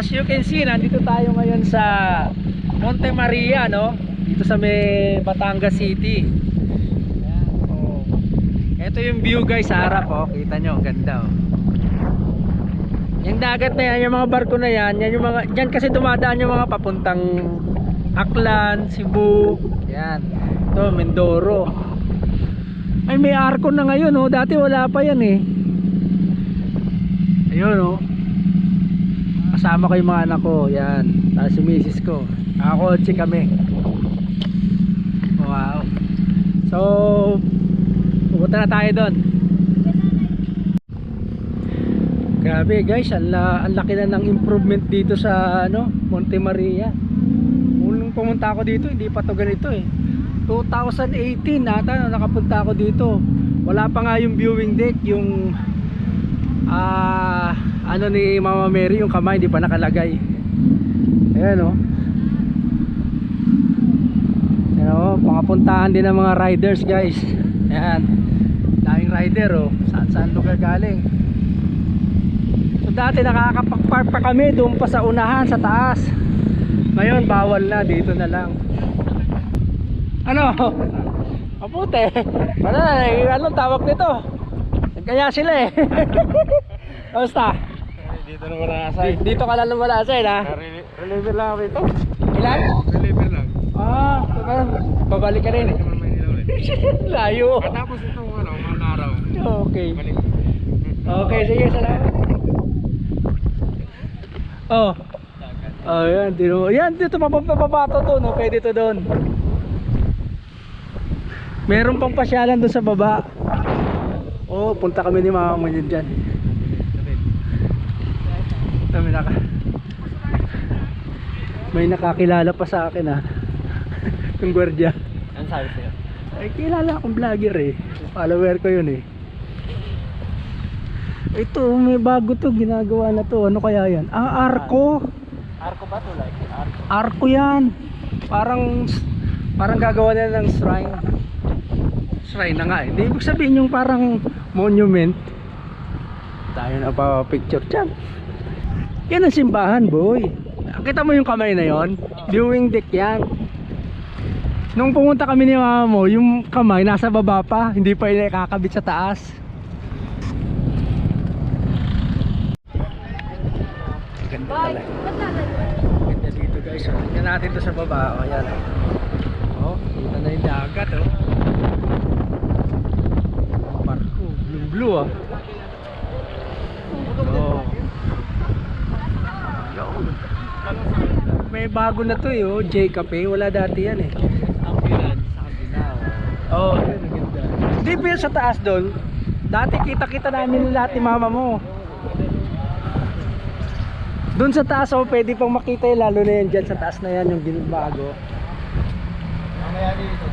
as you can see, nandito tayo ngayon sa Monte Maria, no? Dito sa may Batangas City. Ayan, oh. Ito yung view guys sa harap, oh. Kita nyo, ang ganda, oh. Yung dagat na yan, yung mga barko na yan, yan yung mga, dyan kasi dumadaan yung mga papuntang Aklan, Cebu. Yan. Ito, Mindoro. Ay, may arko na ngayon, oh. Dati wala pa yan, eh. Ayun, oh. Kasama ko yung mga anak ko. Yan. Tapos yung misis ko. Nakakotse kami. Wow. So, pupunta na tayo doon. Grabe guys, ang laki na ng improvement dito sa ano, Monte Maria. Nung pumunta ako dito, hindi pa to ganito eh. 2018 ata nakapunta ako dito. Wala pa nga yung viewing deck, yung ano ni Mama Mary, yung kamay hindi pa nakalagay. Ayan o. Ayan o, pangapuntahan din ng mga riders guys. Ayan, daming rider o. Saan lugar galing. So dati nakakapag-park pa kami doon pa sa unahan sa taas. Ngayon bawal na, dito na lang. Ano? Kapute. Anong tawag nito? Kaya sila eh. Basta dito naman nakasay. Dito ka lang lumalasay ha? Reliever lang ako ito. Ilan? Reliever lang. Babalik ka rin. Layo. Katapos itong ano, mga araw. Okay. Balik. Okay, sige, salamat. Oh. Oh, yan, dito papapato to, no? Pwede to doon. Meron pang pasyalan doon sa baba. Oh, punta kami ni mama mo yun dyan. May nakakilala pa sa akin ha. Yung gwardiya. Ano sabi sa'yo? Ay, kilala akong vlogger eh. Follower ko yun eh. Ito, may bago to, ginagawa na to. Ano kaya yan? Arko. Arko ba to? Like arko? Arko yan. Parang gagawa nila ng shrine. Shrine na nga eh. Hindi ibig sabihin yung parang monument. Tayo na pa picture dyan. Yan ang simbahan boy. Kita mo yung kamay na yon? Viewing deck yan. Nung pumunta kami ni mama mo, yung kamay nasa baba pa. Hindi pa yun kakabit sa taas. Ganda talaga. Ganda dito guys. Tingnan natin to sa baba. O yan. O, kita na yung dagat o. Barko. Blue ah. Oh. May bago na to eh, oh. J Cafe, wala dati yan eh. Ambulan sa Kabinao. Oh, ganda. Hindi pa yan sa taas doon. Dati kita-kita namin lahat ni mama mo. Doon sa taas oh, pwede pang makita eh, lalo na yan dyan sa taas na yan, yung bago. Mamaya dito.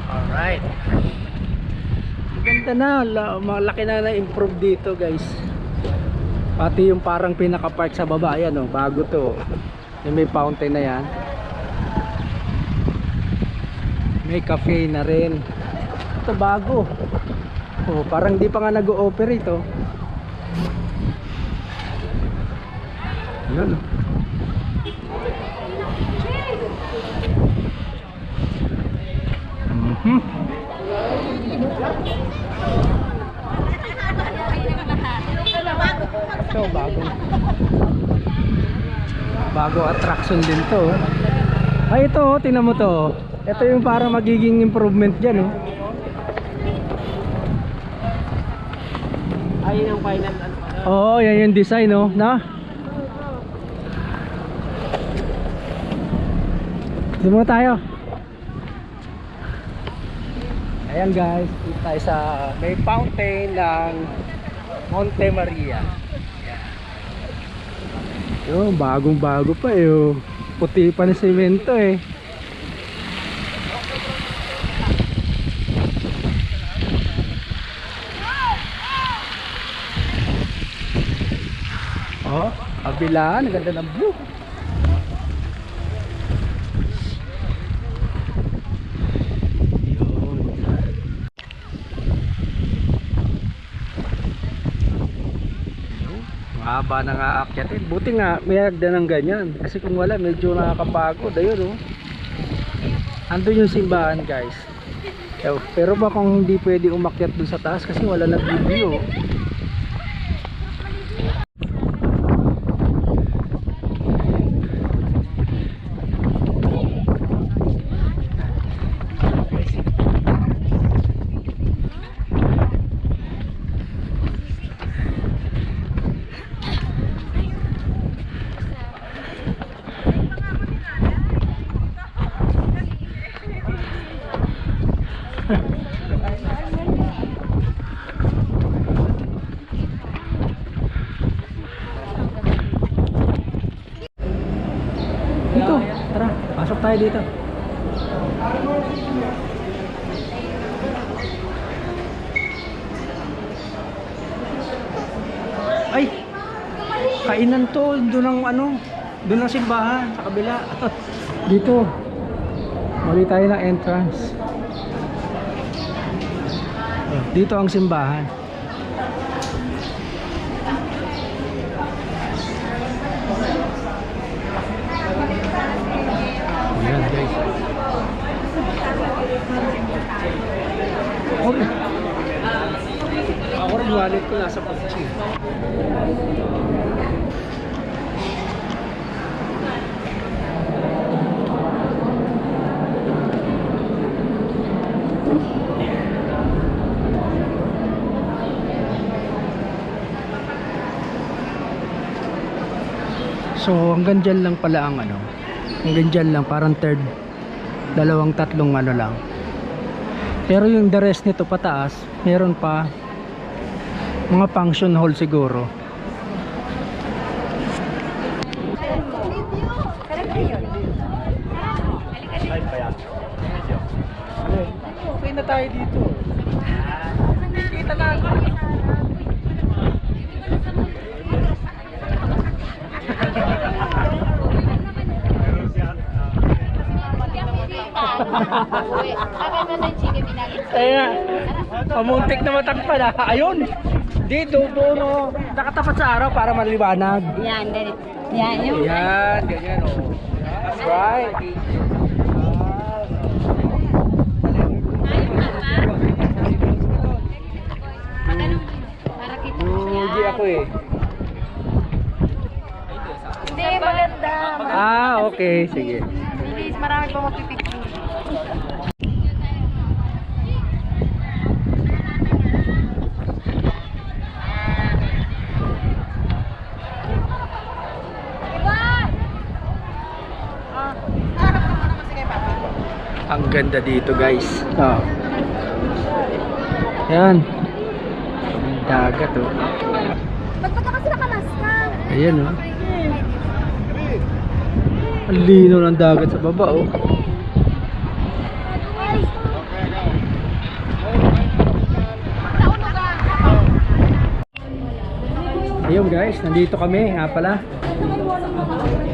Alright. Ganda na, malaki na na-improve dito guys. Pati yung parang pinaka-park sa baba, ayan oh, bago to. Yung may fountain na yan. May cafe na rin. Ito bago. Oh, parang di pa nga nag-ooperate oh. Ayan oh. So bago attraction din to. Ay ito oh, tingnan mo to. Ito yung parang magiging improvement diyan oh. Ay, yung final ano. Oo, yan yung design oh, na. Dito muna tayo. Ayan guys, dito tayo sa may fountain ng Monte Maria. Yo, bagong bago pa eh oh. Puti pa na semento eh. Oh, kabilaan, ang ganda ng view. haba na nga aakyatin. Buti nga may hagdan ng ganyan. Kasi kung wala, medyo nakakapagod. Ayun, oh. Andun yung simbahan, guys. Pero ba kung hindi pwede umakyat dun sa taas kasi wala nag-video. Dito, tara, pasok tayo dito. Ay, kainan to, doon ang ano, doon ang simbahan, sa kabila. Dito, mali tayo ng entrance. Dito ang simbahan. Ayan guys. Okay. Ako rin wallet ko nasa kotse. So hanggang dyan lang pala ang ano. Hanggang dyan lang, parang third, dalawang tatlong ano lang. Pero yung the rest nito pataas, meron pa mga function hall siguro. Okay na tayo dito. Kita na ako. Ayan, pamuntik na matagpan ah. Ayun, dito, doon oh. Nakatapat sa araw para maliwanag. Yan, ganito. Yan, yung... Yan, ganyan oh. That's right. Para kita. Hindi ako eh. Hindi, maganda. Ah, okay, sige. Bilis, marami pa magpipicture. Ang ganda dito guys. Oh. Yan. Ang dagat oh. Ba't ka kasi nakamaska? Ayan oh. Ang lino ng dagat sa baba oh. Ayun guys, nandito kami nga pala.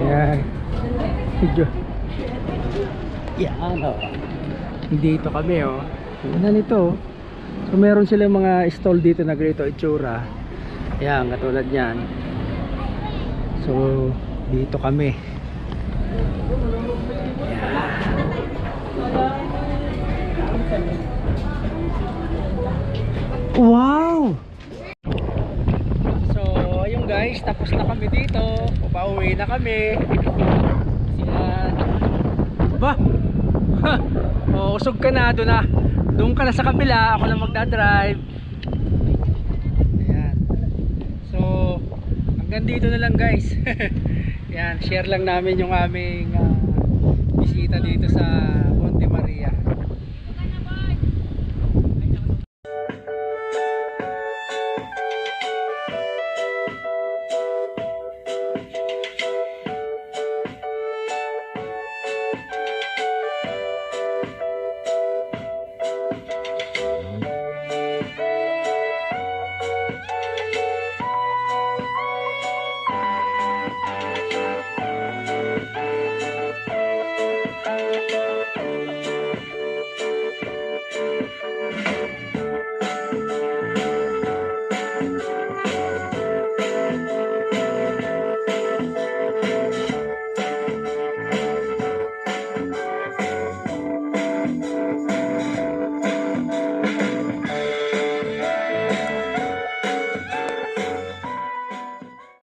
Ayan. Video. Yan oh. Dito kami oh. Tingnan nito oh. So meron silang mga stall dito na ganito itsura. Ayan, katulad yan. So dito kami. Wow! So ayun guys, tapos na kami dito. Pauwi na kami. Yan. Ba? Ha! Oh, usog ka na doon na. Doon ka na sa kabila, ako na magdadrive. Ayan. So hanggang dito na lang guys. Yan, share lang namin yung aming bisita dito sa